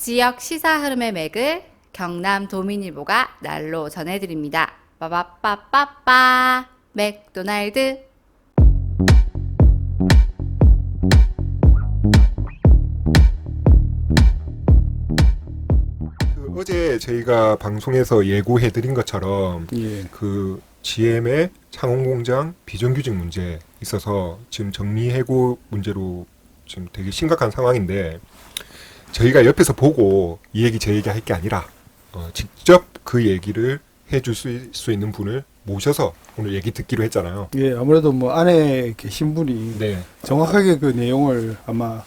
지역 시사 흐름의 맥을 경남 도민일보가 날로 전해드립니다. 빠바빠빠빠 맥도날드. 어제 저희가 방송에서 예고해드린 것처럼 그 GM의 창원공장 비정규직 문제 있어서 지금 정리해고 문제로 지금 되게 심각한 상황인데 저희가 옆에서 보고 이 얘기 저 얘기 할 게 아니라 직접 그 얘기를 해줄 수 있는 분을 모셔서 오늘 얘기 듣기로 했잖아요. 예, 아무래도 뭐 안에 계신 분이 네. 정확하게 그 내용을 아마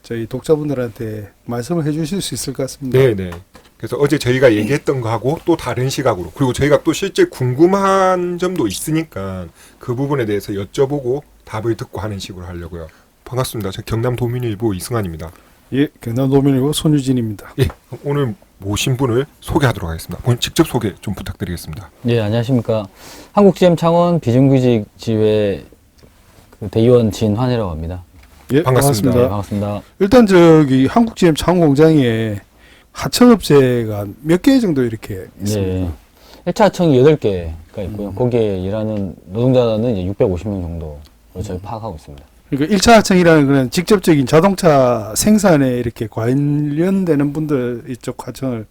저희 독자분들한테 말씀을 해주실 수 있을 것 같습니다. 네네. 그래서 어제 저희가 얘기했던 거하고 또 다른 시각으로, 그리고 저희가 또 실제 궁금한 점도 있으니까 그 부분에 대해서 여쭤보고 답을 듣고 하는 식으로 하려고요. 반갑습니다. 저 경남 도민일보 이승환입니다. 예, 경남도민일보 손유진입니다. 예, 오늘 모신 분을 소개하도록 하겠습니다. 오늘 직접 소개 좀 부탁드리겠습니다. 네, 안녕하십니까. 한국GM 창원 비정규직 지회 그 대의원 진환이라고 합니다. 예, 반갑습니다. 네, 반갑습니다. 일단 저기 한국GM 창원공장에 하청업체가 몇 개 정도 이렇게 있습니다. 네. 1차 하청이 8개가 있고요. 거기에 일하는 노동자는 이제 650명 정도로 저희 파악하고 있습니다. 그러니까 1차 하청이라는 거는 직접적인 자동차 생산에 이렇게 관련되는 분들 이쪽 하청을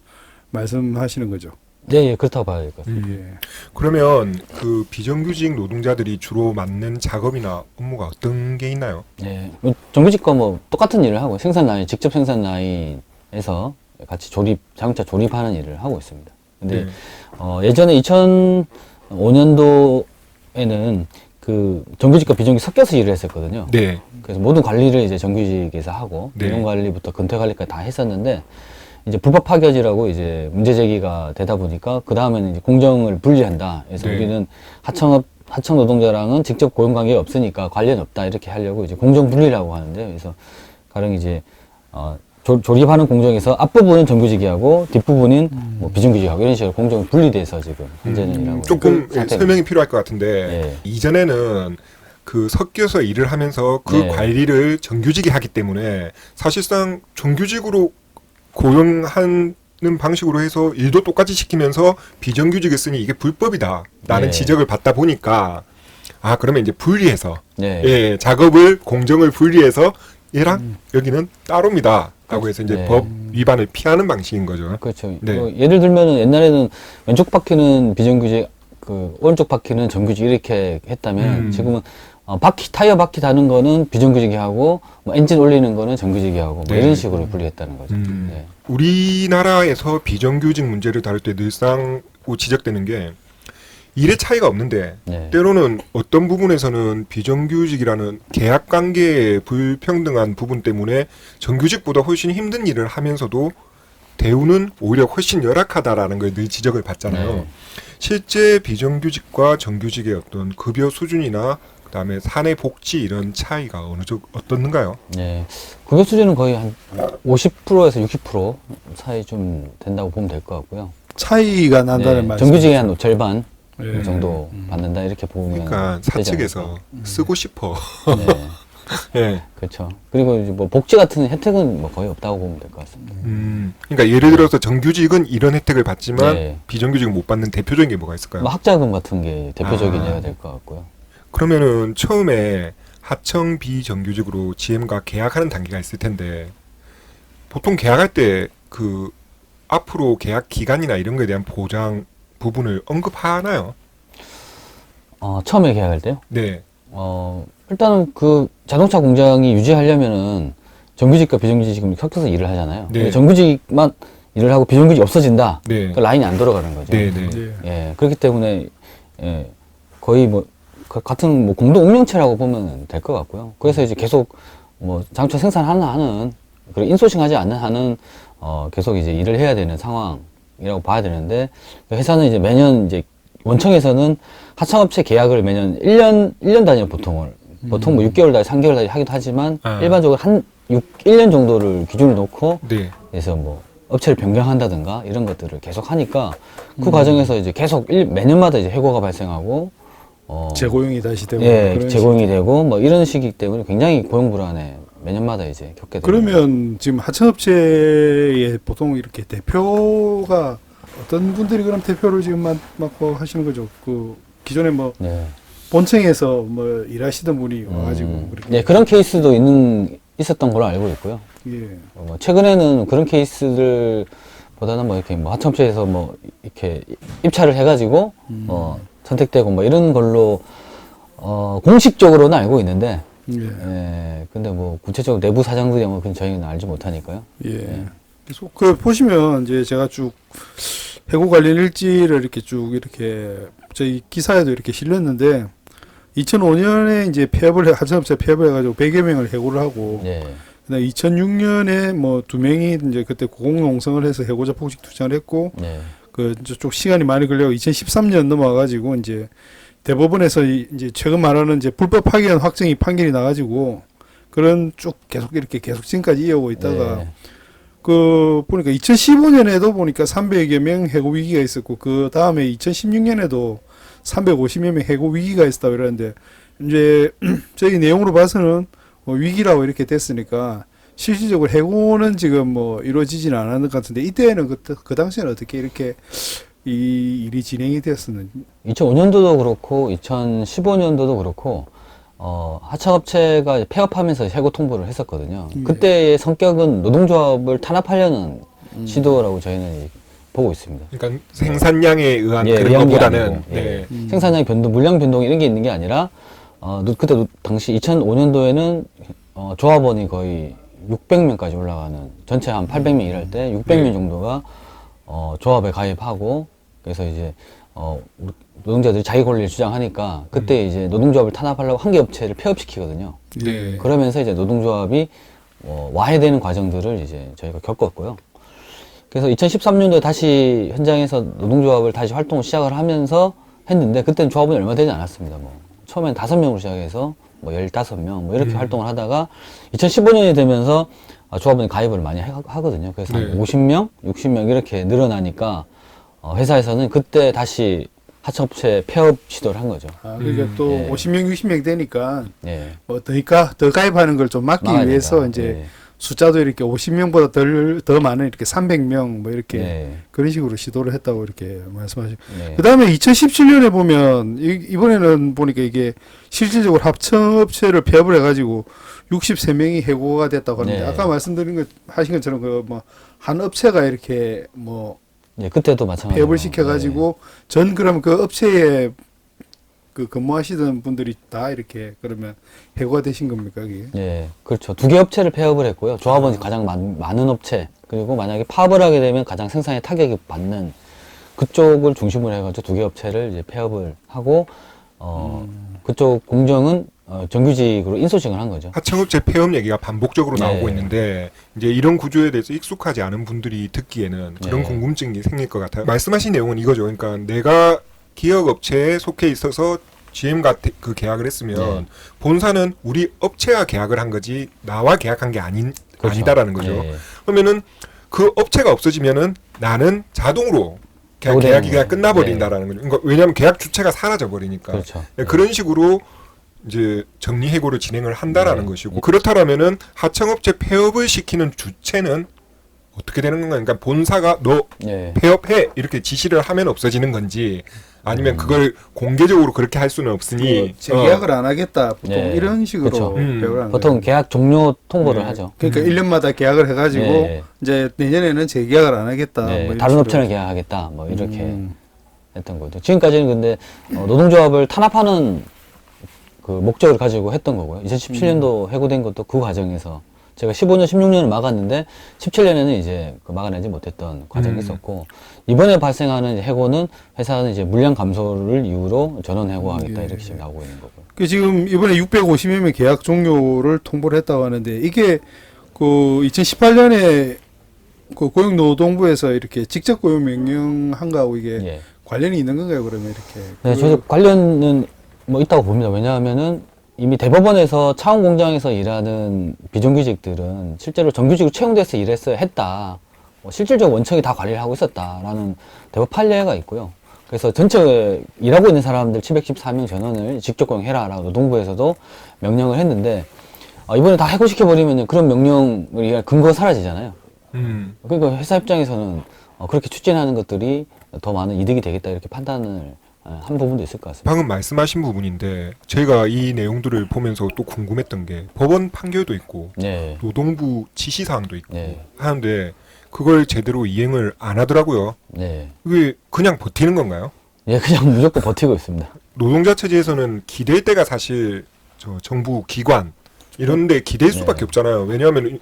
말씀하시는 거죠. 네, 예, 그렇다고 봐야 될 것 같습니다. 예. 그러면 그 비정규직 노동자들이 주로 맡는 작업이나 업무가 어떤 게 있나요? 네, 뭐 정규직과 뭐 똑같은 일을 하고 생산 라인, 직접 생산 라인에서 같이 자동차 조립하는 일을 하고 있습니다. 근데 네. 예전에 2005년도에는 그 정규직과 비정규직 섞여서 일을 했었거든요. 네. 그래서 모든 관리를 이제 정규직에서 하고 네. 인원 관리부터 근태 관리까지 다 했었는데 이제 불법 파견이라고 이제 문제 제기가 되다 보니까 그 다음에는 이제 공정을 분리한다. 그래서 네. 우리는 하청 노동자랑은 직접 고용 관계가 없으니까 관련이 없다 이렇게 하려고 이제 공정 분리라고 하는데 그래서 가령 이제 조립하는 공정에서 앞부분은 정규직이하고 뒷부분은 뭐 비정규직하고 이런 식으로 공정이 분리돼서 지금 현재는 일하고 조금 있는 상태입니다. 설명이 필요할 것 같은데 예. 이전에는 그 섞여서 일을 하면서 그 네. 관리를 정규직이 하기 때문에 사실상 정규직으로 고용하는 방식으로 해서 일도 똑같이 시키면서 비정규직을 쓰니 이게 불법이다 라는 네. 지적을 받다 보니까 그러면 이제 분리해서 네. 예, 작업을 공정을 분리해서 얘랑 여기는 따로입니다 라고 해서 이제 네. 법 위반을 피하는 방식인 거죠. 그렇죠. 네. 뭐 예를 들면은 옛날에는 왼쪽 바퀴는 비정규직, 그 오른쪽 바퀴는 정규직 이렇게 했다면 지금은 타이어 바퀴 다는 거는 비정규직이 하고 뭐 엔진 올리는 거는 정규직이 하고 뭐 네. 이런 식으로 분리했다는 거죠. 네. 우리나라에서 비정규직 문제를 다룰 때 늘상 지적되는 게 일의 차이가 없는데 네. 때로는 어떤 부분에서는 비정규직이라는 계약 관계의 불평등한 부분 때문에 정규직보다 훨씬 힘든 일을 하면서도 대우는 오히려 훨씬 열악하다라는 걸 늘 지적을 받잖아요. 네. 실제 비정규직과 정규직의 어떤 급여 수준이나 그다음에 사내 복지 이런 차이가 어떻는가요? 네. 급여 수준은 거의 한 50%에서 60% 사이 좀 된다고 보면 될 것 같고요. 차이가 난다는 네. 말씀. 정규직의 한 절반 예. 정도 받는다 이렇게 보면 그러니까 되지 사측에서 않을까. 쓰고 싶어. 네. 예. 그렇죠. 그리고 이제 뭐 복지 같은 혜택은 뭐 거의 없다고 보면 될 것 같습니다. 그러니까 예를 들어서 정규직은 이런 혜택을 받지만 네. 비정규직은 못 받는 대표적인 게 뭐가 있을까요? 뭐 학자금 같은 게 대표적인 예가 될 것 같고요. 그러면은 처음에 하청 비정규직으로 GM과 계약하는 단계가 있을 텐데 보통 계약할 때 그 앞으로 계약 기간이나 이런 거에 대한 보장 부분을 언급하나요? 처음에 계약할 때요? 네. 일단은 그 자동차 공장이 유지하려면은 정규직과 비정규직 지금 섞여서 일을 하잖아요. 네. 근데 정규직만 일을 하고 비정규직이 없어진다. 네. 그 라인이 안 돌아가는 거죠. 네, 네. 예. 예, 그렇기 때문에 거의 뭐 같은 뭐 공동 운명체라고 보면 될 것 같고요. 그래서 이제 계속 뭐 자동차 생산하는 그리고 인소싱하지 않는 한은 계속 이제 일을 해야 되는 상황이라고 봐야 되는데 회사는 이제 매년 이제 원청에서는 하청업체 계약을 매년 1년 단위로 보통 뭐 6개월 단위, 3개월 단위 하기도 하지만 일반적으로 1년 정도를 기준으로 놓고 네. 그래서 뭐 업체를 변경한다든가 이런 것들을 계속 하니까 그 과정에서 이제 계속 매년마다 이제 해고가 발생하고 재고용이 다시 되고 예, 그런 재고용이 되고 뭐 이런 시기 때문에 굉장히 고용 불안에 매년마다 이제 겪게 됩니다. 그러면 지금 하청업체의 보통 이렇게 대표가 어떤 분들이 그럼 대표를 지금 맡고 하시는 거죠? 그 기존에 뭐 네. 본청에서 뭐 일하시던 분이 와가지고 그렇게. 네, 그런 케이스도 있었던 걸로 알고 있고요. 예. 뭐 최근에는 그런 케이스들보다는 뭐 이렇게 뭐 하청업체에서 뭐 이렇게 입찰을 해가지고 선택되고 뭐 이런 걸로 공식적으로는 알고 있는데, 예. 예, 근데 뭐 구체적으로 내부 사정들이 뭐 그건 저희는 알지 못하니까요. 예. 그래서 그 보시면 이제 제가 쭉 해고 관련 일지를 이렇게 쭉 이렇게 저희 기사에도 이렇게 실렸는데 2005년에 이제 하청업체 폐업을 해가지고 100여 명을 해고를 하고 예. 그다음에 2006년에 뭐 2명이 이제 그때 고공농성을 해서 해고자 폭식 투쟁을 했고 예. 그 쪽 시간이 많이 걸려고 2013년 넘어와가지고 이제 대법원에서 이제 최근 말하는 이제 불법 파견 확정이 판결이 나가지고 그런 쭉 계속 이렇게 계속 지금까지 이어오고 있다가 예. 그 보니까 2015년에도 보니까 300여 명 해고 위기가 있었고 그 다음에 2016년에도 350여 명 해고 위기가 있었다고 이러는데 이제 저희 내용으로 봐서는 뭐 위기라고 이렇게 됐으니까 실질적으로 해고는 지금 뭐 이루어지지는 않았는 것 같은데 이때는 그 당시에는 어떻게 이렇게 이 일이 진행이 되었었는지. 2005년도도 그렇고 2015년도도 그렇고 하청업체가 폐업하면서 해고 통보를 했었거든요. 예. 그때의 성격은 노동조합을 탄압하려는 시도라고 저희는 보고 있습니다. 그러니까 생산량에 의한 예, 그런 의한 게 것보다는 아니고, 예. 네. 생산량 변동, 물량 변동 이런 게 있는 게 아니라 그때 당시 2005년도에는 조합원이 거의 600명까지 올라가는 전체 한 800명 일할 때 600명 정도가 조합에 가입하고 그래서 이제 노동자들이 자기 권리를 주장하니까 그때 이제 노동조합을 탄압하려고 한 개 업체를 폐업시키거든요. 네. 그러면서 이제 노동조합이 와해되는 과정들을 이제 저희가 겪었고요. 그래서 2013년도에 다시 현장에서 노동조합을 다시 활동을 시작을 하면서 했는데 그때는 조합은 얼마 되지 않았습니다. 뭐 처음엔 5명으로 시작해서 뭐 15명 뭐 이렇게 활동을 하다가 2015년이 되면서 조합원이 가입을 많이 하거든요. 그래서 한 50명, 60명 이렇게 늘어나니까 회사에서는 그때 다시 하청업체 폐업 시도를 한 거죠. 아, 그러니까 또 예. 50명, 60명 되니까 예. 뭐 더 가입하는 걸 좀 막기 막아야 위해서 된다. 이제 예. 숫자도 이렇게 50명보다 더 많은 이렇게 300명 뭐 이렇게 예. 그런 식으로 시도를 했다고 이렇게 말씀하시고. 예. 그 다음에 2017년에 보면, 이번에는 보니까 이게 실질적으로 합청업체를 폐업을 해가지고 63명이 해고가 됐다고 하는데, 네. 아까 하신 것처럼 그 뭐, 한 업체가 이렇게 뭐, 예, 그때도 마찬가지로 폐업을 시켜가지고, 그럼 그 업체에 그 근무하시던 분들이 다 이렇게 그러면 해고가 되신 겁니까, 그게? 예, 그렇죠. 2개 업체를 폐업을 했고요. 조합원이 가장 많은 업체, 그리고 만약에 파업을 하게 되면 가장 생산에 타격이 받는 그쪽을 중심으로 해가지고 2개 업체를 이제 폐업을 하고, 그쪽 공정은 정규직으로 인소싱을 한 거죠. 하청업체 폐업 얘기가 반복적으로 나오고 네. 있는데 이제 이런 구조에 대해서 익숙하지 않은 분들이 듣기에는 그런 네. 궁금증이 생길 것 같아요. 말씀하신 내용은 이거죠. 그러니까 내가 기업 업체에 속해 있어서 GM과 그 계약을 했으면 네. 본사는 우리 업체와 계약을 한 거지 나와 계약한 게 그렇죠. 아니다라는 거죠. 예. 그러면은 그 업체가 없어지면은 나는 자동으로 해고되는 계약이 그냥 거예요. 끝나버린다라는 거죠. 그러니까 왜냐하면 계약 주체가 사라져 버리니까. 그렇죠. 그런 식으로 이제 정리 해고를 진행을 한다라는 네. 것이고 그렇다라면은 하청업체 폐업을 시키는 주체는 어떻게 되는 건가? 그러니까 본사가 너 예. 폐업해 이렇게 지시를 하면 없어지는 건지 아니면 그걸 공개적으로 그렇게 할 수는 없으니 재계약을 안 하겠다. 보통 네. 이런 식으로 그렇죠. 폐업을 하는 보통 거예요. 계약 종료 통보를 네. 하죠. 그러니까 1년마다 계약을 해가지고 네. 이제 내년에는 재계약을 안 하겠다. 네, 뭐 이런 다른 식으로. 업체랑 계약하겠다. 뭐 이렇게 했던 거죠. 지금까지는 근데 노동조합을 탄압하는 그 목적을 가지고 했던 거고요. 2017년도 해고된 것도 그 과정에서 제가 15년, 16년을 막았는데 17년에는 이제 그 막아내지 못했던 과정이 있었고 이번에 발생하는 이제 해고는 회사는 이제 물량 감소를 이유로 전원 해고하겠다 예. 이렇게 지금 나오고 있는 거고요. 그 지금 이번에 650여 명 계약 종료를 통보를 했다고 하는데 이게 그 2018년에 그 고용노동부에서 이렇게 직접 고용 명령한 거하고 이게 예. 관련이 있는 건가요? 그러면 이렇게? 네, 저도 관련은 뭐 있다고 봅니다. 왜냐하면은 이미 대법원에서 차원 공장에서 일하는 비정규직들은 실제로 정규직으로 채용돼서 했다. 뭐 실질적 원청이 다 관리를 하고 있었다라는 대법 판례가 있고요. 그래서 전체 일하고 있는 사람들 714명 전원을 직접 고용해라라고 노동부에서도 명령을 했는데 이번에 다 해고시켜버리면 그런 명령을 근거가 사라지잖아요. 그러니까 회사 입장에서는 그렇게 추진하는 것들이 더 많은 이득이 되겠다 이렇게 판단을 한 부분도 있을 것 같습니다. 방금 말씀하신 부분인데 저희가 이 내용들을 보면서 또 궁금했던 게 법원 판결도 있고 네. 노동부 지시사항도 있고 네. 하는데 그걸 제대로 이행을 안 하더라고요. 네. 그게 그냥 버티는 건가요? 예, 그냥 무조건 버티고 있습니다. 노동자 체제에서는 기댈 때가 사실 저 정부 기관 이런 데 기댈 수밖에 네. 없잖아요. 왜냐하면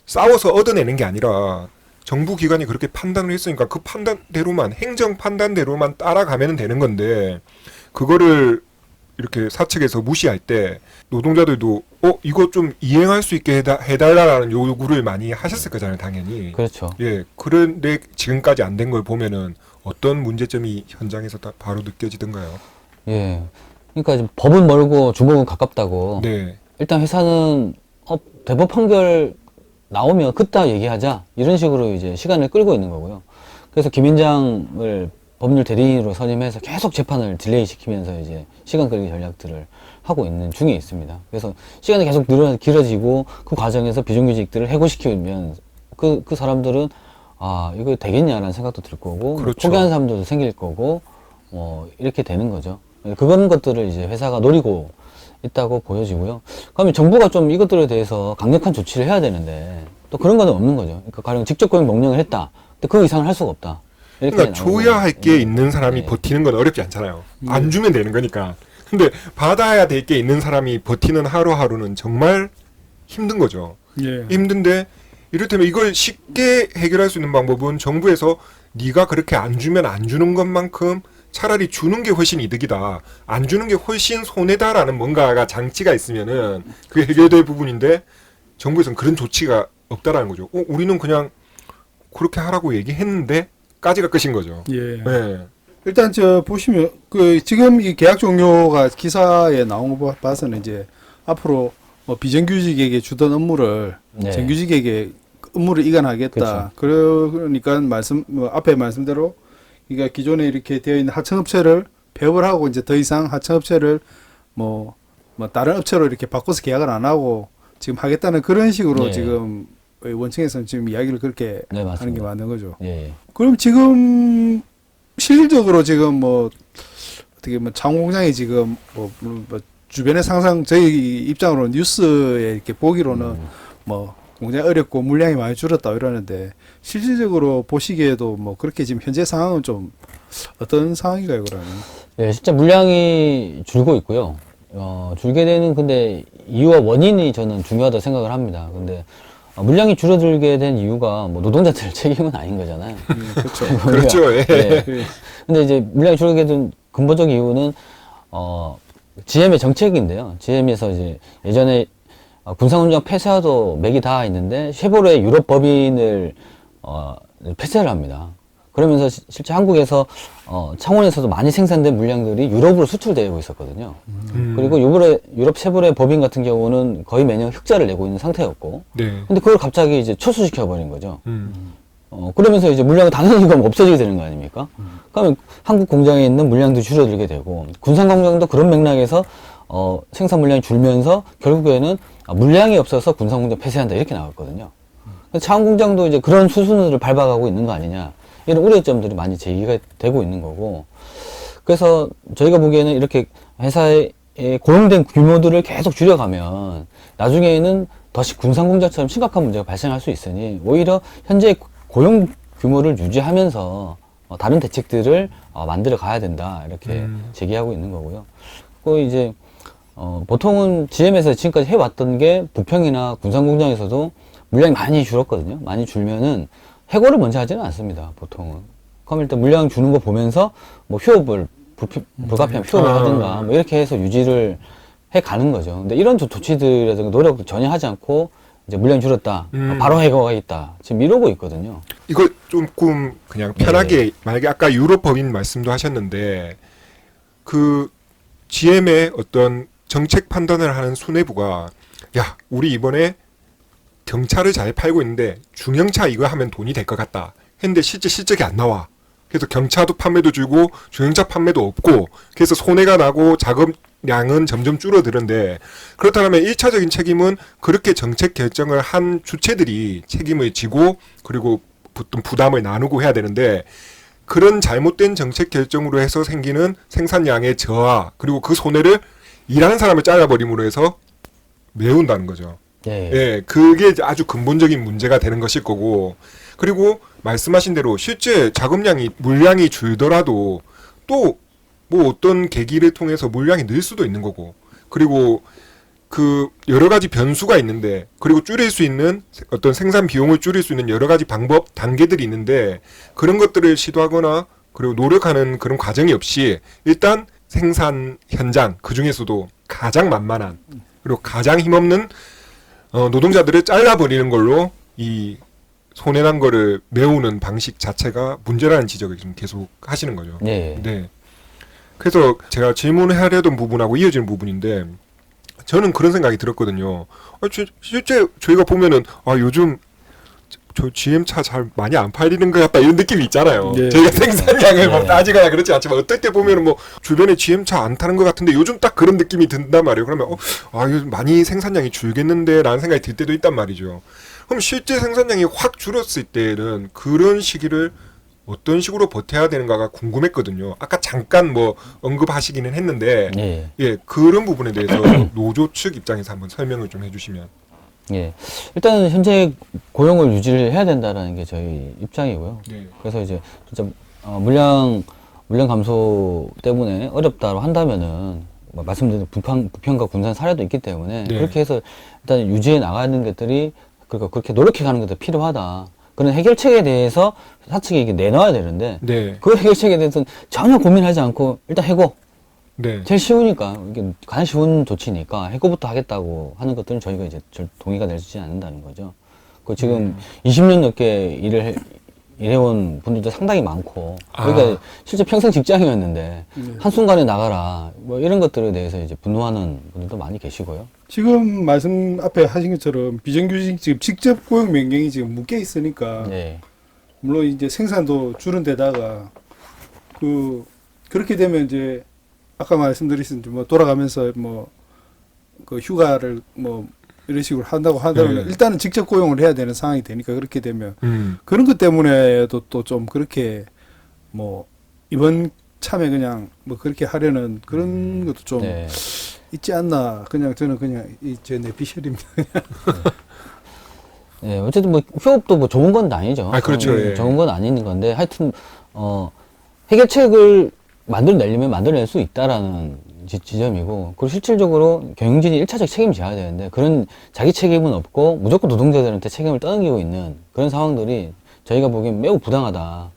싸워서 얻어내는 게 아니라 정부 기관이 그렇게 판단을 했으니까 그 판단대로만 행정 판단대로만 따라가면 되는 건데 그거를 이렇게 사측에서 무시할 때 노동자들도 이거 좀 이행할 수 있게 해달라는 요구를 많이 하셨을 거잖아요, 당연히. 그렇죠. 예, 그런데 지금까지 안 된 걸 보면은 어떤 문제점이 현장에서 다 바로 느껴지던가요? 예. 그러니까 지금 법은 멀고 주먹은 가깝다고. 네, 일단 회사는 대법 판결 나오면 그따 얘기하자 이런 식으로 이제 시간을 끌고 있는 거고요. 그래서 김현장을 법률 대리인으로 선임해서 계속 재판을 딜레이 시키면서 이제 시간 끌기 전략들을 하고 있는 중에 있습니다. 그래서 시간이 계속 길어지고 그 과정에서 비정규직들을 해고시키면 그 사람들은 이거 되겠냐라는 생각도 들 거고 그렇죠. 포기하는 사람들도 생길 거고 이렇게 되는 거죠. 그런 것들을 이제 회사가 노리고 있다고 보여지고요. 그러면 정부가 좀 이것들에 대해서 강력한 조치를 해야 되는데 또 그런 거는 없는 거죠. 그러니까 가령 직접 고용 명령을 했다. 근데 그 이상을 할 수가 없다. 이렇게 그러니까 나오는 줘야 거예요. 할 게 예. 있는 사람이 네. 버티는 건 어렵지 않잖아요. 안 주면 되는 거니까. 근데 받아야 될 게 있는 사람이 버티는 하루하루는 정말 힘든 거죠. 예. 힘든데 이를테면 이걸 쉽게 해결할 수 있는 방법은 정부에서 네가 그렇게 안 주면 안 주는 것만큼 차라리 주는 게 훨씬 이득이다. 안 주는 게 훨씬 손해다라는 뭔가가 장치가 있으면은 그게 해결될 부분인데 정부에서는 그런 조치가 없다라는 거죠. 우리는 그냥 그렇게 하라고 얘기했는데 까지가 끝인 거죠. 예. 네. 일단 보시면 지금 이 계약 종료가 기사에 나온 거 봐서는 이제 앞으로 비정규직에게 주던 업무를 네. 정규직에게 업무를 이관하겠다. 그러니까 앞에 말씀대로 그러니까 기존에 이렇게 되어 있는 하청업체를 폐업을 하고 이제 더 이상 하청업체를 뭐 다른 업체로 이렇게 바꿔서 계약을 안 하고 지금 하겠다는 그런 식으로 네. 지금 원청에서는 지금 이야기를 그렇게 네, 하는 게 맞습니다. 맞는 거죠. 예. 그럼 지금 실질적으로 지금 어떻게 창공장이 지금 주변의 상상 저희 입장으로 뉴스에 이렇게 보기로는 공장이 어렵고 물량이 많이 줄었다 이러는데 실질적으로 보시기에도 그렇게 지금 현재 상황은 좀 어떤 상황인가요, 그러면? 예, 진짜 물량이 줄고 있고요. 줄게 되는 근데 이유와 원인이 저는 중요하다 생각을 합니다. 근데 물량이 줄어들게 된 이유가 노동자들 책임은 아닌 거잖아요. 그렇죠. 그렇죠. 예. 예. 근데 이제 물량이 줄게 된 근본적 이유는 GM의 정책인데요. GM에서 이제 예전에 군산공장 폐쇄화도 맥이 닿아 있는데 쉐보레 유럽 법인을 폐쇄를 합니다. 그러면서 실제 한국에서 창원에서도 많이 생산된 물량들이 유럽으로 수출되고 있었거든요. 그리고 유럽 쉐보레 법인 같은 경우는 거의 매년 흑자를 내고 있는 상태였고, 네. 근데 그걸 갑자기 이제 철수시켜 버린 거죠. 그러면서 이제 물량이 당연히 그럼 없어지게 되는 거 아닙니까? 그러면 한국 공장에 있는 물량도 줄어들게 되고, 군산 공장도 그런 맥락에서 생산 물량이 줄면서 결국에는 물량이 없어서 군산 공장 폐쇄한다 이렇게 나왔거든요. 창원 공장도 이제 그런 수순을 밟아가고 있는 거 아니냐 이런 우려점들이 많이 제기가 되고 있는 거고, 그래서 저희가 보기에는 이렇게 회사의 고용된 규모들을 계속 줄여가면 나중에는 다시 군산 공장처럼 심각한 문제가 발생할 수 있으니 오히려 현재 고용 규모를 유지하면서 다른 대책들을 만들어 가야 된다 이렇게 제기하고 있는 거고요. 그 이제 보통은 GM에서 지금까지 해왔던 게 부평이나 군산 공장에서도 물량이 많이 줄었거든요. 많이 줄면은 해고를 먼저 하지는 않습니다. 보통은. 그럼 일단 물량 주는 거 보면서 휴업을 불가피하면 휴업을 하든가 이렇게 해서 유지를 해 가는 거죠. 근데 이런 조치들이라든가 노력도 전혀 하지 않고 이제 물량 줄었다. 바로 해고가 있다. 지금 이러고 있거든요. 이거 조금 그냥 편하게 만약에 아까 유럽 법인 말씀도 하셨는데 그 GM의 어떤 정책 판단을 하는 수뇌부가 야 우리 이번에 경차를 잘 팔고 있는데 중형차 이거 하면 돈이 될 것 같다 했는데 실제 실적이 안 나와. 그래서 경차도 판매도 줄고 중형차 판매도 없고 그래서 손해가 나고 작업량은 점점 줄어드는데 그렇다면 1차적인 책임은 그렇게 정책 결정을 한 주체들이 책임을 지고 그리고 어떤 부담을 나누고 해야 되는데 그런 잘못된 정책 결정으로 해서 생기는 생산량의 저하 그리고 그 손해를 일하는 사람을 잘라버림으로 해서 메운다는 거죠. 예. 예, 그게 아주 근본적인 문제가 되는 것일 거고 그리고 말씀하신 대로 실제 작업량이 물량이 줄더라도 또 뭐 어떤 계기를 통해서 물량이 늘 수도 있는 거고 그리고 그 여러 가지 변수가 있는데 그리고 줄일 수 있는 어떤 생산 비용을 줄일 수 있는 여러 가지 방법 단계들이 있는데 그런 것들을 시도하거나 그리고 노력하는 그런 과정이 없이 일단 생산 현장 그 중에서도 가장 만만한 그리고 가장 힘없는 노동자들을 잘라버리는 걸로 이 손해난 거를 메우는 방식 자체가 문제라는 지적을 지금 계속 하시는 거죠. 네. 네. 그래서 제가 질문을 하려던 부분하고 이어지는 부분인데 저는 그런 생각이 들었거든요. 실제 저희가 보면은 요즘 저 GM차 잘 많이 안 팔리는 것 같다 이런 느낌이 있잖아요. 네. 저희가 생산량을 막 네. 따지거나 그렇지 않지만 어떨 때 보면은 뭐 주변에 GM차 안 타는 것 같은데 요즘 딱 그런 느낌이 든단 말이에요. 그러면 요즘 많이 생산량이 줄겠는데라는 생각이 들 때도 있단 말이죠. 그럼 실제 생산량이 확 줄었을 때는 그런 시기를 어떤 식으로 버텨야 되는가가 궁금했거든요. 아까 잠깐 뭐 언급하시기는 했는데 예. 예, 그런 부분에 대해서 노조 측 입장에서 한번 설명을 좀 해주시면. 예. 일단은 현재 고용을 유지를 해야 된다라는 게 저희 입장이고요. 네. 그래서 이제 진짜 물량 감소 때문에 어렵다고 한다면은 뭐 말씀드린 부평과 군산 사례도 있기 때문에 네. 그렇게 해서 일단 유지해 나가는 것들이 그러니까 그렇게 노력해 가는 것도 필요하다. 그런 해결책에 대해서 사측에 이게 내놔야 되는데 네. 그 해결책에 대해서는 전혀 고민하지 않고 일단 해고 네. 제일 쉬우니까 이게 가장 쉬운 조치니까 해고부터 하겠다고 하는 것들은 저희가 이제 절 동의가 되지 않는다는 거죠. 그 지금 20년 넘게 일해온 분들도 상당히 많고 그러니까 실제 평생 직장이었는데 한순간에 나가라 뭐 이런 것들에 대해서 이제 분노하는 분들도 많이 계시고요. 지금 말씀 앞에 하신 것처럼 비정규직 지금 직접 고용 명령이 지금 묶여 있으니까 네. 물론 이제 생산도 줄은 데다가 그렇게 되면 이제 아까 말씀드린 뭐 돌아가면서 뭐 그 휴가를 뭐 이런 식으로 한다고 하더라도 네. 일단은 직접 고용을 해야 되는 상황이 되니까 그렇게 되면 음. 그런 것 때문에도 또 좀 그렇게 뭐 이번 참에 그냥 뭐 그렇게 하려는 그런 것도 좀 네. 있지 않나. 그냥 저는 그냥 제 내피셜입니다. 네, 어쨌든 뭐 휴업도 뭐 좋은 건 아니죠. 그렇죠. 예. 좋은 건 아닌 건데 하여튼 해결책을 만들어내려면 만들어낼 수 있다라는 지점이고 그리고 실질적으로 경영진이 1차적 책임져야 되는데 그런 자기 책임은 없고 무조건 노동자들한테 책임을 떠넘기고 있는 그런 상황들이 저희가 보기엔 매우 부당하다.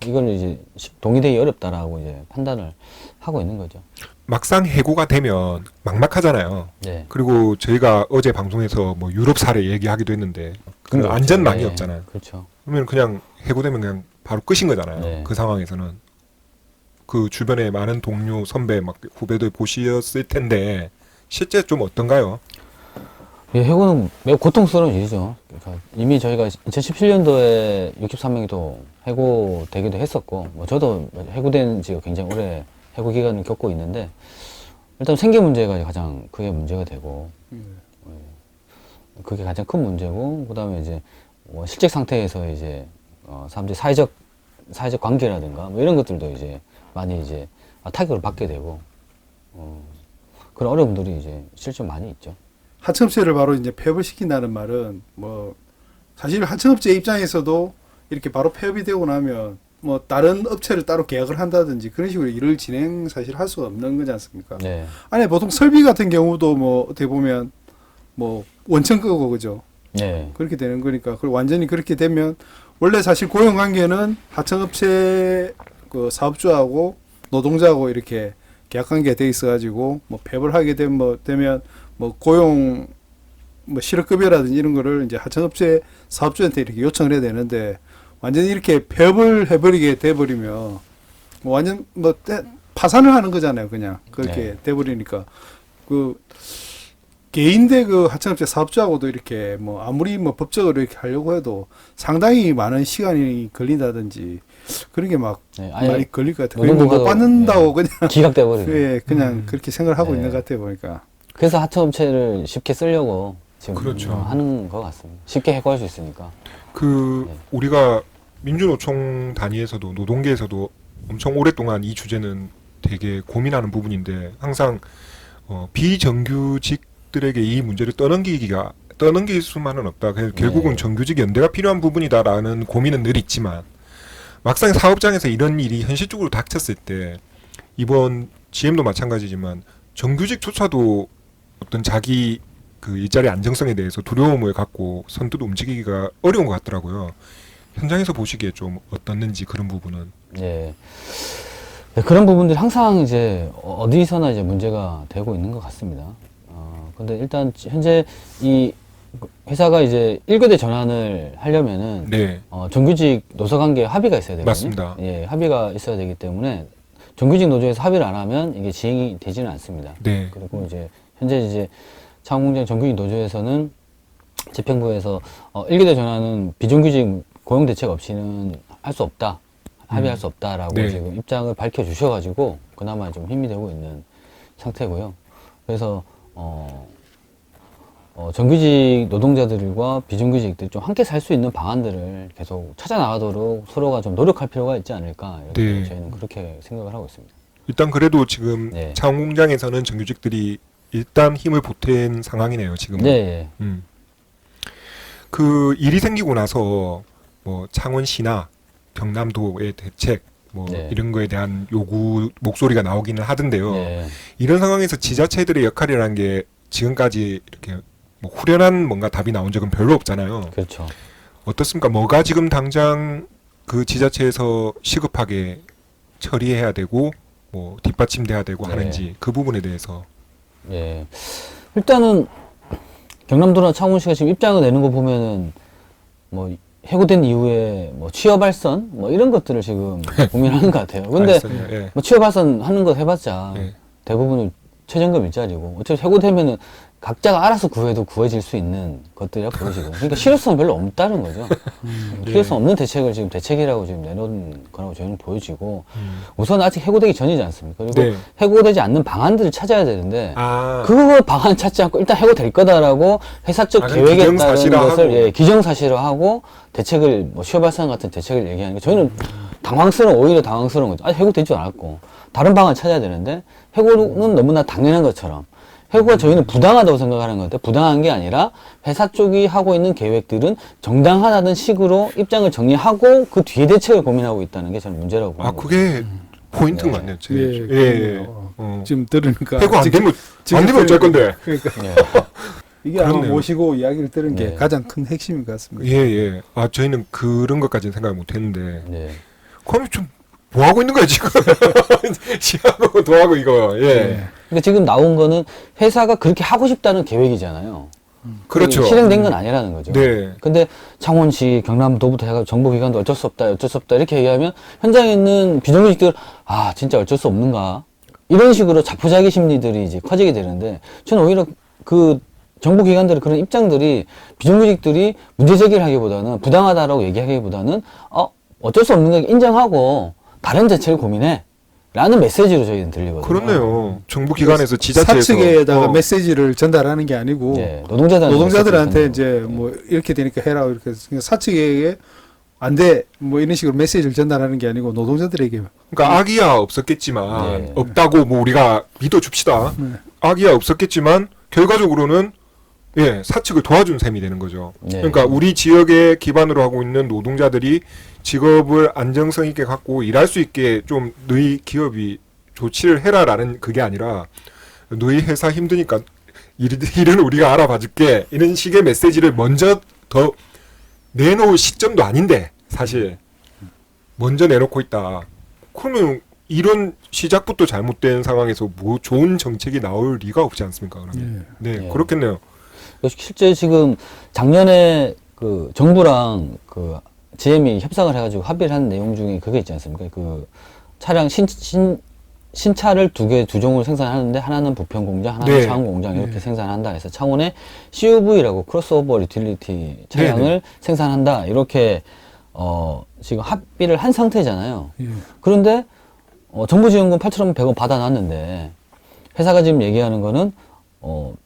이걸 이제 동의되기 어렵다라고 이제 판단을 하고 있는 거죠. 막상 해고가 되면 막막하잖아요. 네. 그리고 저희가 어제 방송에서 뭐 유럽 사례 얘기하기도 했는데 그 그렇죠. 안전망이 네. 없잖아요. 그렇죠. 그러면 그냥 해고되면 그냥 바로 끝인 거잖아요. 네. 그 상황에서는 그 주변에 많은 동료, 선배, 막 후배들 보셨을 텐데 실제 좀 어떤가요? 예, 해고는 매우 고통스러운 일이죠. 그러니까 이미 저희가 2017년도에 63명이 또 해고되기도 했었고, 뭐 저도 해고된 지가 굉장히 오래 해고 기간을 겪고 있는데, 일단 생계 문제가 가장 크게 문제가 되고, 그게 가장 큰 문제고, 그 다음에 이제 뭐 실직 상태에서 이제 사람들이 사회적 관계라든가 뭐 이런 것들도 이제 많이 이제 타격을 받게 되고, 그런 어려움들이 이제 실제 많이 있죠. 하청업체를 바로 이제 폐업을 시킨다는 말은 뭐 사실 하청업체 입장에서도 이렇게 바로 폐업이 되고 나면 뭐 다른 업체를 따로 계약을 한다든지 그런 식으로 일을 진행 사실 할 수가 없는 거지 않습니까? 네. 아니 보통 설비 같은 경우도 뭐 어떻게 보면 뭐 원천 끄고 그죠? 네. 그렇게 되는 거니까 그리고 완전히 그렇게 되면 원래 사실 고용 관계는 하청업체 그 사업주하고 노동자하고 이렇게 계약 관계가 돼 있어 가지고 뭐 폐업을 하게 되면 뭐 고용 뭐 실업급여라든지 이런 거를 이제 하청업체 사업주한테 이렇게 요청을 해야 되는데 완전히 이렇게 폐업을 해버리게 돼버리면 뭐 완전 뭐 파산을 하는 거잖아요. 그냥 그렇게 네. 돼버리니까 그 개인대 그 하청업체 사업자하고도 이렇게 뭐 아무리 뭐 법적으로 이렇게 하려고 해도 상당히 많은 시간이 걸린다든지 그런 게 막 네, 아니, 많이 걸릴 것 같아요. 그리고 못 노동부가- 받는다고 그냥 기각돼 버리네. 예, 그냥 그렇게 생각을 하고 네. 있는 것 같아요 보니까. 그래서 하청업체를 쉽게 쓰려고 지금 그렇죠. 하는 것 같습니다. 쉽게 해고할 수 있으니까. 그 네. 우리가 민주노총 단위에서도 노동계에서도 엄청 오랫동안 이 주제는 되게 고민하는 부분인데 항상 비정규직들에게 이 문제를 떠넘길 수만은 없다. 그래서 결국은 네. 정규직 연대가 필요한 부분이다라는 고민은 늘 있지만 막상 사업장에서 이런 일이 현실적으로 닥쳤을 때 이번 GM도 마찬가지지만 정규직조차도 어떤 자기 그 일자리 안정성에 대해서 두려움을 갖고 선뜻 움직이기가 어려운 것 같더라고요. 현장에서 보시기에 좀 어떻는지 그런 부분은. 예. 네, 그런 부분들이 항상 이제 어디서나 이제 문제가 되고 있는 것 같습니다. 근데 일단 현재 이 회사가 이제 1교대 전환을 하려면은 네. 정규직 노사 관계 합의가 있어야 되거든요. 맞습니다. 예, 합의가 있어야 되기 때문에 정규직 노조에서 합의를 안 하면 이게 진행이 되지는 않습니다. 네. 그리고 이제 현재 이제 창공장 정규직 노조에서는 재평부에서 1교대 전환은 비정규직 고용 대책 없이는 할 수 없다. 합의할 수 없다라고 네. 지금 입장을 밝혀 주셔가지고 그나마 좀 힘이 되고 있는 상태고요. 그래서 정규직 노동자들과 비정규직들이 좀 함께 살 수 있는 방안들을 계속 찾아 나가도록 서로가 좀 노력할 필요가 있지 않을까 이렇게 네. 저희는 그렇게 생각을 하고 있습니다. 일단 그래도 지금 네. 창공장에서는 정규직들이 일단 힘을 보탠 상황이네요. 지금은. 네, 그 일이 생기고 나서 뭐 창원시나 경남도의 대책 뭐 네. 이런 거에 대한 요구 목소리가 나오기는 하던데요. 네. 이런 상황에서 지자체들의 역할이라는 게 지금까지 이렇게 뭐 후련한 뭔가 답이 나온 적은 별로 없잖아요. 그렇죠. 어떻습니까? 뭐가 지금 당장 그 지자체에서 시급하게 처리해야 되고 뭐 뒷받침돼야 되고 네. 하는지 그 부분에 대해서. 예. 일단은 경남도나 창원시가 지금 입장을 내는 거 보면은 뭐 해고된 이후에 뭐 취업 발선 뭐 이런 것들을 지금 고민하는 것 같아요. 근데 알겠어요. 예. 뭐 취업 발선 하는 거 해봤자 예. 대부분은 최저임금 일자리고 어차피 해고되면은 각자가 알아서 구해도 구해질 수 있는 것들이라 보여지고 그러니까 실효성이 별로 없다는 거죠. 실효성 없는 대책을 지금 대책이라고 지금 내놓은 거라고 저희는 보여지고 우선 아직 해고되기 전이지 않습니까? 그리고 네. 해고되지 않는 방안들을 찾아야 되는데 아, 그거 방안 찾지 않고 일단 해고될 거다라고 회사적 아, 계획에 따른 기정사실화하고. 것을 예, 기정사실화하고 대책을 뭐 취업 발생 같은 대책을 얘기하는 게 저희는 오히려 당황스러운 거죠. 아직 해고되지 않았고 다른 방안을 찾아야 되는데 해고는 너무나 당연한 것처럼 해고가 저희는 부당하다고 생각하는 건데 부당한 게 아니라 회사 쪽이 하고 있는 계획들은 정당하다는 식으로 입장을 정리하고 그 뒤에 대책을 고민하고 있다는 게 저는 문제라고 보는 아 거죠. 그게 포인트인 것 같네요. 예, 예. 그럼요. 어. 지금 들으니까 해고 안 지금- 되면 지금 안 되면 어쩔 건데. 그러니까 예. 이게 아마 그렇네요. 모시고 이야기를 들은 게 네. 가장 큰 핵심인 것 같습니다. 예, 예. 아, 저희는 그런 것까지는 생각 못 했는데. 네. 그럼 좀, 뭐 하고 있는 거야, 지금? 시하고 도하고 이거, 예. 네. 그러니까 지금 나온 거는 회사가 그렇게 하고 싶다는 계획이잖아요. 그렇죠. 실행된 건 아니라는 거죠. 네. 근데 창원시, 경남도부터 해가지고 정부기관도 어쩔 수 없다, 어쩔 수 없다 이렇게 얘기하면 현장에 있는 비정규직들 아 진짜 어쩔 수 없는가 이런 식으로 자포자기 심리들이 이제 커지게 되는데 저는 오히려 그 정부기관들의 그런 입장들이 비정규직들이 문제 제기를 하기보다는 부당하다라고 얘기하기보다는 어쩔 수 없는 거 인정하고 다른 대책을 고민해 라는 메시지로 저희는 들리거든요. 그렇네요. 정부 기관에서 지자체에서. 사측에다가 메시지를 전달하는 게 아니고 네, 노동자들한테 노동자들한테 이제 뭐 이렇게 되니까 해라 이렇게 해서 사측에게 안 돼 뭐 이런 식으로 메시지를 전달하는 게 아니고 노동자들에게 그러니까 악이야 없었겠지만, 네. 없다고 뭐 우리가 믿어줍시다. 악이야 없었겠지만, 결과적으로는 예, 사측을 도와준 셈이 되는 거죠. 네. 그러니까 우리 지역에 기반으로 하고 있는 노동자들이 직업을 안정성 있게 갖고 일할 수 있게 좀 너희 기업이 조치를 해라라는 그게 아니라 너희 회사 힘드니까 일은 우리가 알아봐 줄게 이런 식의 메시지를 먼저 더 내놓을 시점도 아닌데 사실 먼저 내놓고 있다. 그러면 이런 시작부터 잘못된 상황에서 뭐 좋은 정책이 나올 리가 없지 않습니까? 그러면 네, 예. 그렇겠네요. 실제 지금 작년에 그 정부랑 그 GM이 협상을 해가지고 합의를 한 내용 중에 그게 있지 않습니까? 그 차량 신차를 두 종을 생산하는데 하나는 부편 공장, 하나는 네. 차원 공장 이렇게 생산한다 해서 창원에 CUV라고 크로스오버 유틸리티 차량을 네, 네. 생산한다 이렇게 지금 합의를 한 상태잖아요. 예. 그런데 정부 지원금 8,100원 받아놨는데 회사가 지금 얘기하는 거는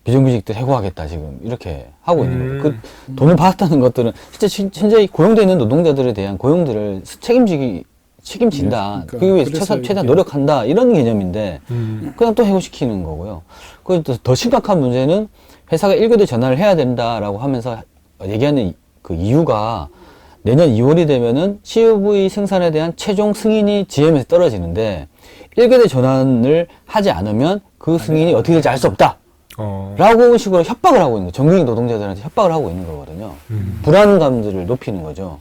비정규직들 해고하겠다 지금 이렇게 하고 있는 거예요. 그 돈을 받았다는 것들은 실제 현재 고용되어 있는 노동자들에 대한 고용들을 책임진다. 예, 그러니까 그러기 위해서 그래서 최대한 이게- 노력한다 이런 개념인데 음. 그냥 또 해고시키는 거고요. 그리고 더 심각한 문제는 회사가 1교대 전환을 해야 된다라고 하면서 얘기하는 그 이유가 내년 2월이 되면은 CUV 생산에 대한 최종 승인이 GM에서 떨어지는데 1교대 전환을 하지 않으면 그 승인이 어떻게 될지 알 수 없다. 라고 식으로 협박을 하고 있는 거예요. 정규직 노동자들한테 협박을 하고 있는 거거든요. 불안감들을 높이는 거죠.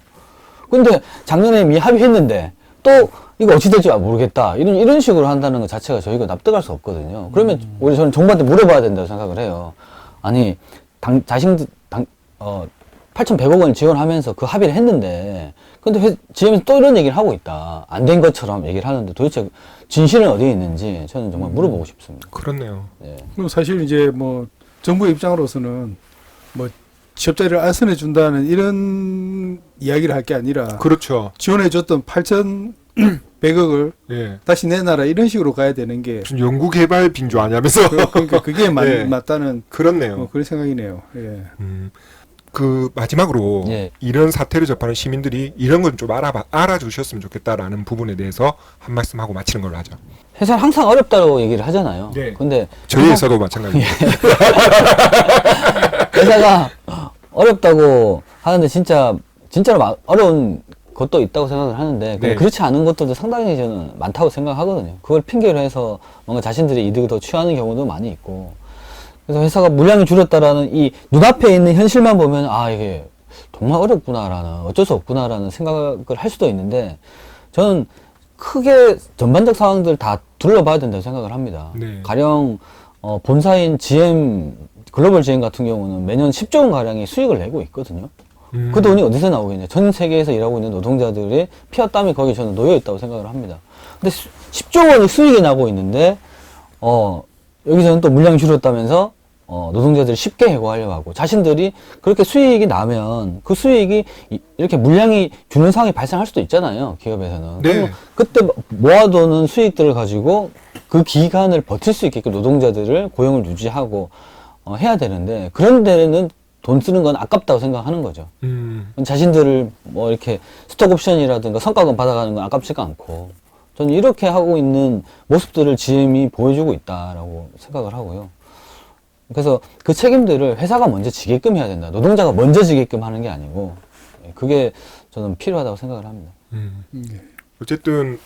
근데 작년에 이미 합의했는데 또 이거 어찌 될지 모르겠다. 이런 식으로 한다는 것 자체가 저희가 납득할 수 없거든요. 그러면 오히려 저는 정부한테 물어봐야 된다고 생각을 해요. 아니, 자신들, 8,100억 원을 지원하면서 그 합의를 했는데, 근데 GM에서 또 이런 얘기를 하고 있다. 안 된 것처럼 얘기를 하는데 도대체 진실은 어디에 있는지 저는 정말 물어보고 싶습니다. 그렇네요. 예. 그리고 사실 이제 뭐 정부의 입장으로서는 뭐 취업자리를 알선해 준다는 이런 이야기를 할 게 아니라 그렇죠. 지원해 줬던 8,100억을 예. 다시 내놔라 이런 식으로 가야 되는 게 무슨 연구개발 빙조 아니면서 그러니까 그게 예. 맞다는 그렇네요. 그런 생각이네요. 예. 그 마지막으로 예. 이런 사태를 접하는 시민들이 이런 건 좀 알아주셨으면 좋겠다라는 부분에 대해서 한 말씀 하고 마치는 걸로 하죠. 회사는 항상 어렵다고 얘기를 하잖아요. 네. 근데 저희 회사도 마찬가지예요. 회사가 어렵다고 하는데 진짜로 어려운 것도 있다고 생각을 하는데 근데 네. 그렇지 않은 것들도 상당히 저는 많다고 생각하거든요. 그걸 핑계로 해서 뭔가 자신들의 이득을 더 취하는 경우도 많이 있고 그래서 회사가 물량이 줄었다라는 이 눈앞에 있는 현실만 보면 아 이게 정말 어렵구나라는 어쩔 수 없구나라는 생각을 할 수도 있는데 저는 크게 전반적 상황들 다 둘러봐야 된다고 생각을 합니다. 네. 가령 본사인 GM 글로벌 GM 같은 경우는 매년 10조 원 가량의 수익을 내고 있거든요. 그 돈이 어디서 나오겠냐? 전 세계에서 일하고 있는 노동자들의 피와 땀이 거기 저는 놓여 있다고 생각을 합니다. 근데 10조 원의 수익이 나고 있는데 여기서는 또 물량이 줄었다면서 노동자들이 쉽게 해고하려고 하고 자신들이 그렇게 수익이 나면 그 수익이 이렇게 물량이 주는 상황이 발생할 수도 있잖아요. 기업에서는. 네. 그러면 그때 모아두는 수익들을 가지고 그 기간을 버틸 수 있게끔 노동자들을 고용을 유지하고 해야 되는데 그런 데는 돈 쓰는 건 아깝다고 생각하는 거죠. 자신들을 뭐 이렇게 스톡 옵션이라든가 성과금 받아가는 건 아깝지가 않고 저는 이렇게 하고 있는 모습들을 GM이 보여주고 있다라고 생각을 하고요. 그래서 그 책임들을 회사가 먼저 지게끔 해야 된다. 노동자가 먼저 지게끔 하는 게 아니고 그게 저는 필요하다고 생각을 합니다. 어쨌든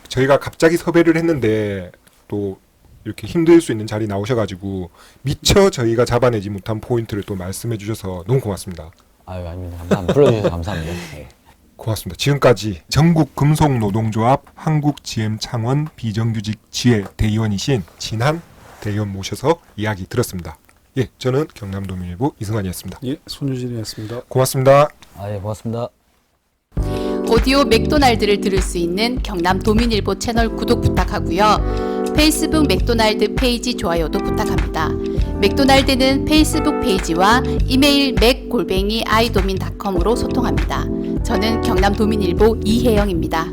저희가 갑자기 섭외를 했는데 또 이렇게 힘들 수 있는 자리 나오셔가지고 미처 저희가 잡아내지 못한 포인트를 또 말씀해 주셔서 너무 고맙습니다. 아유, 아닙니다. 감사합니다. 불러주셔서 감사합니다. 네. 고맙습니다. 지금까지 전국금속노동조합 한국GM창원 비정규직 지회 대의원이신 진한 대의원 모셔서 이야기 들었습니다. 예, 저는 경남도민일보 이승환이었습니다. 예, 손유진이었습니다. 고맙습니다. 아, 예, 고맙습니다. 오디오 맥도날드를 들을 수 있는 경남 도민일보 채널 구독 부탁하고요. 페이스북 맥도날드 페이지 좋아요도 부탁합니다. 맥도날드는 페이스북 페이지와 이메일 mac@idomin.com으로 소통합니다. 저는 경남 도민일보 이혜영입니다.